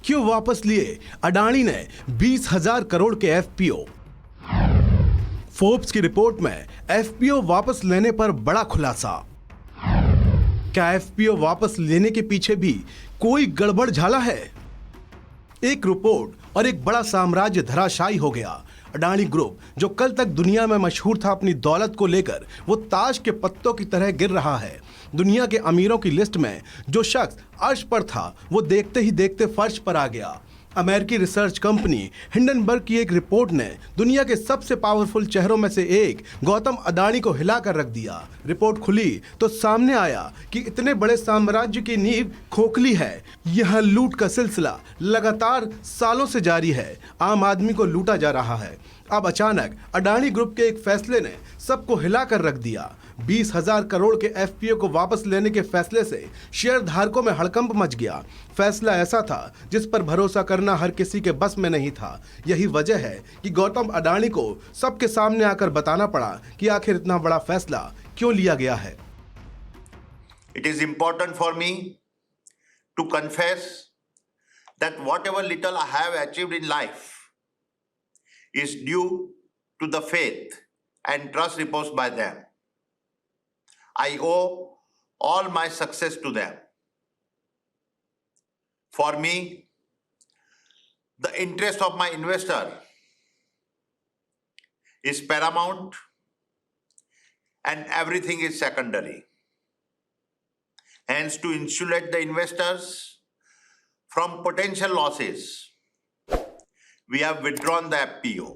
क्यों वापस लिए अडानी ने 20,000 करोड़ के एफपीओ? फोर्ब्स की रिपोर्ट में एफपीओ वापस लेने पर बड़ा खुलासा। क्या एफपीओ वापस लेने के पीछे भी कोई गड़बड़ झाला है? एक रिपोर्ट और एक बड़ा साम्राज्य धराशायी हो गया। अडानी ग्रुप, जो कल तक दुनिया में मशहूर था अपनी दौलत को लेकर, वो ताश के पत्तों की तरह गिर रहा है। दुनिया के अमीरों की लिस्ट में जो शख्स अर्श पर था, वो देखते ही देखते फर्श पर आ गया। अमेरिकी रिसर्च कंपनी हिंडनबर्ग की एक रिपोर्ट ने दुनिया के सबसे पावरफुल चेहरों में से एक गौतम अडानी को हिलाकर रख दिया। रिपोर्ट खुली तो सामने आया कि इतने बड़े साम्राज्य की नींव खोखली है। यह लूट का सिलसिला लगातार सालों से जारी है। आम आदमी को लूटा जा रहा है। अब अचानक अडानी ग्रुप के एक फैसले ने सबको हिलाकर रख दिया। 20,000 करोड़ के एफपीओ को वापस लेने के फैसले से शेयर धारकों में हड़कंप मच गया। फैसला ऐसा था जिस पर भरोसा करना हर किसी के बस में नहीं था। यही वजह है कि गौतम अडानी को सबके सामने आकर बताना पड़ा कि आखिर इतना बड़ा फैसला क्यों लिया गया है। It is important for me to confess that whatever little I have achieved in life is due to the faith and trust reposed by them. I owe all my success to them. For me, the interest of my investor is paramount and everything is secondary. Hence, to insulate the investors from potential losses, we have withdrawn the FPO.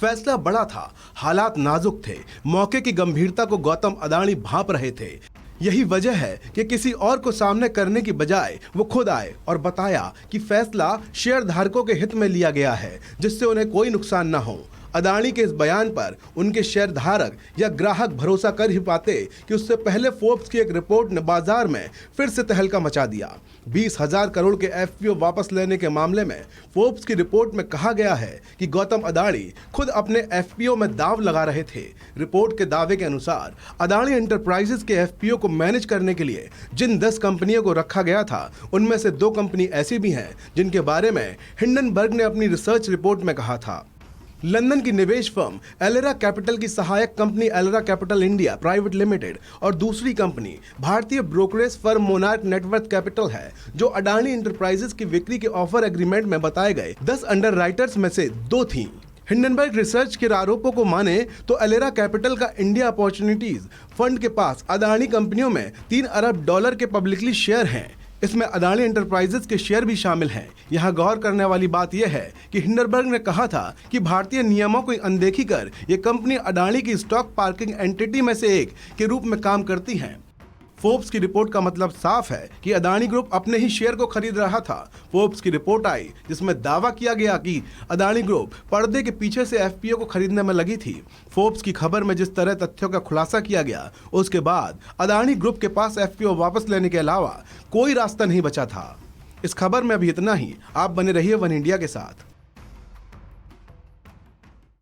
फैसला बड़ा था, हालात नाजुक थे, मौके की गंभीरता को गौतम अडानी भांप रहे थे। यही वजह है कि किसी और को सामने करने की बजाय वो खुद आए और बताया कि फैसला शेयर धारकों के हित में लिया गया है, जिससे उन्हें कोई नुकसान न हो। अडानी के इस बयान पर उनके शेयर धारक या ग्राहक भरोसा कर ही पाते कि उससे पहले फोर्ब्स की एक रिपोर्ट ने बाजार में फिर से तहलका मचा दिया। 20,000 करोड़ के एफपीओ वापस लेने के मामले में फोर्ब्स की रिपोर्ट में कहा गया है कि गौतम अडानी खुद अपने एफपीओ में दांव लगा रहे थे। रिपोर्ट के दावे के अनुसार अडानी एंटरप्राइजेस के एफपीओ को मैनेज करने के लिए जिन 10 कंपनियों को रखा गया था, उनमें से 2 कंपनी ऐसी भी हैं जिनके बारे में हिंडनबर्ग ने अपनी रिसर्च रिपोर्ट में कहा था। लंदन की निवेश फर्म एलेरा कैपिटल की सहायक company Elara capital India private limited और दूसरी कंपनी भारतीय brokerage firm Monarch Networth capital है, जो अडानी एंटरप्राइजेस की बिक्री के ऑफर एग्रीमेंट में बताए गए 10 अंडरराइटर्स में से 2 थीं। हिंडनबर्ग रिसर्च के आरोपों को माने तो एलेरा कैपिटल का इंडिया अपॉर्चुनिटीज फंड के पास अडानी कंपनियों में $3 अरब के पब्लिकली शेयर हैं। इसमें अडानी एंटरप्राइजेस के शेयर भी शामिल हैं। यहाँ गौर करने वाली बात यह है कि हिंडनबर्ग ने कहा था कि भारतीय नियमों की अनदेखी कर ये कंपनी अडानी की स्टॉक पार्किंग एंटिटी में से एक के रूप में काम करती हैं। फोर्ब्स की रिपोर्ट का मतलब साफ है कि अडानी ग्रुप अपने ही शेयर को खरीद रहा था। फोर्ब्स की रिपोर्ट आई जिसमें दावा किया गया कि अडानी ग्रुप पर्दे के पीछे से एफपीओ को खरीदने में लगी थी। फोर्ब्स की खबर में जिस तरह तथ्यों का खुलासा किया गया, उसके बाद अडानी ग्रुप के पास एफपीओ वापस लेने के अलावा कोई रास्ता नहीं बचा था। इस खबर में अभी इतना ही। आप बने रहिए वन इंडिया के साथ।